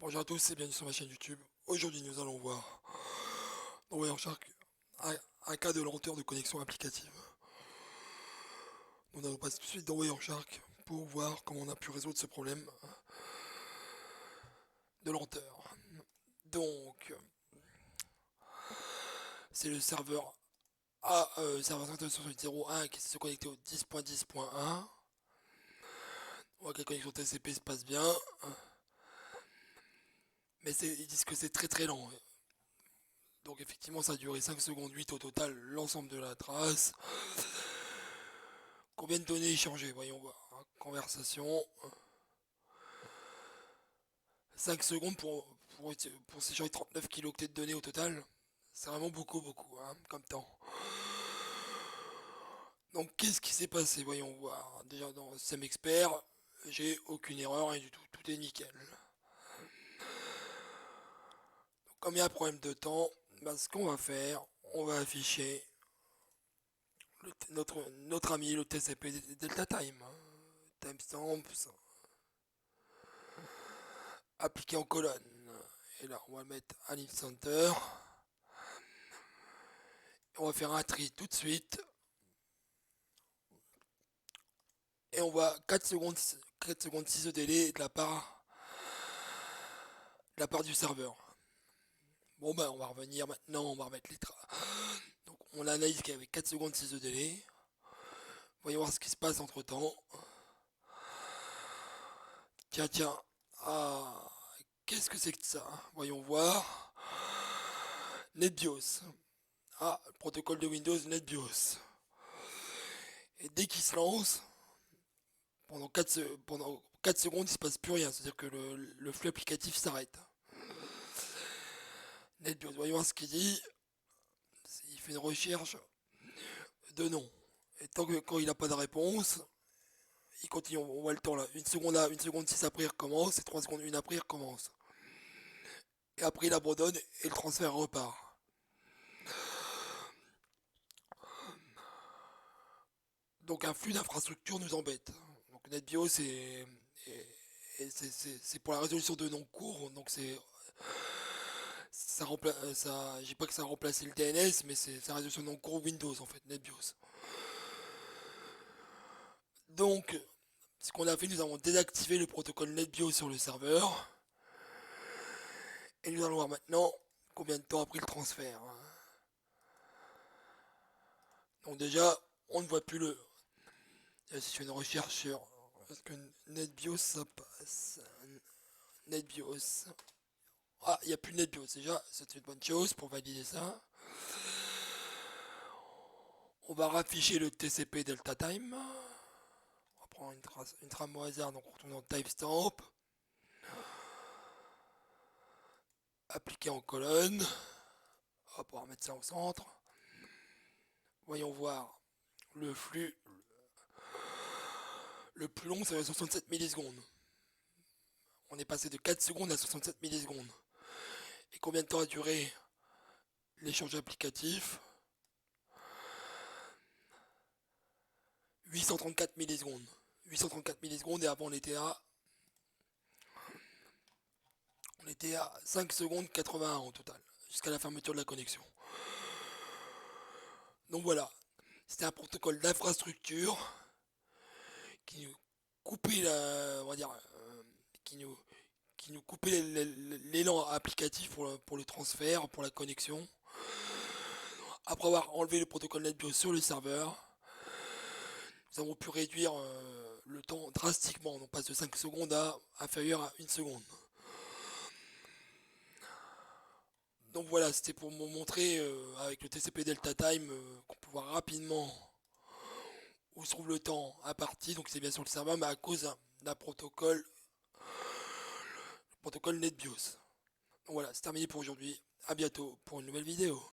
Bonjour à tous et bienvenue sur ma chaîne YouTube. Aujourd'hui nous allons voir dans Wireshark un cas de lenteur de connexion applicative. Nous allons passer tout de suite dans Wireshark pour voir comment on a pu résoudre ce problème de lenteur. Donc c'est le serveur serveur 5.0.1 qui s'est connecté au 10.10.1. On voit que la connexion TCP se passe bien. Mais ils disent que c'est très lent. Donc effectivement ça a duré 5 secondes 8 au total l'ensemble de la trace. Combien de données échangées? Voyons voir. Conversation. 5 secondes pour s'échanger 39 kilooctets de données au total. C'est vraiment beaucoup comme temps. Donc qu'est-ce qui s'est passé? Voyons voir. Déjà dans Système Expert, j'ai aucune erreur, rien du tout. Tout est nickel. Donc, comme il y a un problème de temps, ce qu'on va faire, on va afficher notre ami le TCP Delta Time. Timestamp, appliqué en colonne. Et là, on va mettre à l'Inf Center. On va faire un tri tout de suite. Et on va 4 secondes 6 de délai de la part du serveur. Bon on va revenir maintenant, on va remettre les traces. Donc on analyse qu'il y avait 4 secondes 6 de délai. Voyons voir ce qui se passe entre temps. Tiens. Ah, qu'est-ce que c'est que ça? Voyons voir. NetBIOS. Ah, le protocole de Windows NetBIOS. Et dès qu'il se lance, pendant 4 secondes, il se passe plus rien. C'est-à-dire que le flux applicatif s'arrête. NetBIOS, voyons voir ce qu'il dit. Il fait une recherche de nom. Et quand il n'a pas de réponse, il continue, on voit le temps là. Une seconde 6 après il recommence, et 3 secondes 1 après il recommence. Et après il abandonne et le transfert repart. Donc un flux d'infrastructure nous embête. Donc NetBIOS c'est pour la résolution de noms courts, donc je dis pas que ça a remplacé le DNS, mais c'est la résolution de noms courts Windows en fait, NetBIOS. Donc ce qu'on a fait, nous avons désactivé le protocole NetBIOS sur le serveur. Et nous allons voir maintenant combien de temps a pris le transfert. Donc déjà, on ne voit plus le... Si je fais une recherche sur... Est-ce que NetBIOS ça passe? NetBIOS... Ah, il n'y a plus de NetBIOS déjà, c'est une bonne chose pour valider ça. On va rafficher le TCP Delta Time. On va prendre une trame au hasard, donc on retourne dans Timestamp. Appliquer en colonne. Hop, on va remettre ça au centre. Voyons voir le flux. Le plus long, c'est 67 millisecondes. On est passé de 4 secondes à 67 millisecondes. Et combien de temps a duré l'échange applicatif? 834 millisecondes. 834 millisecondes et avant on était à 5 secondes 81 en total, jusqu'à la fermeture de la connexion. Donc voilà, c'était un protocole d'infrastructure qui nous coupait on va dire, qui nous coupait l'élan applicatif pour le transfert, pour la connexion. Après avoir enlevé le protocole NetBIOS sur le serveur, nous avons pu réduire le temps drastiquement. On passe de 5 secondes à inférieur à 1 seconde. Donc voilà, c'était pour vous montrer avec le TCP Delta Time qu'on peut voir rapidement où se trouve le temps à partie. Donc c'est bien sur le serveur, mais à cause d'un protocole, le protocole NetBIOS. Donc voilà, c'est terminé pour aujourd'hui. À bientôt pour une nouvelle vidéo.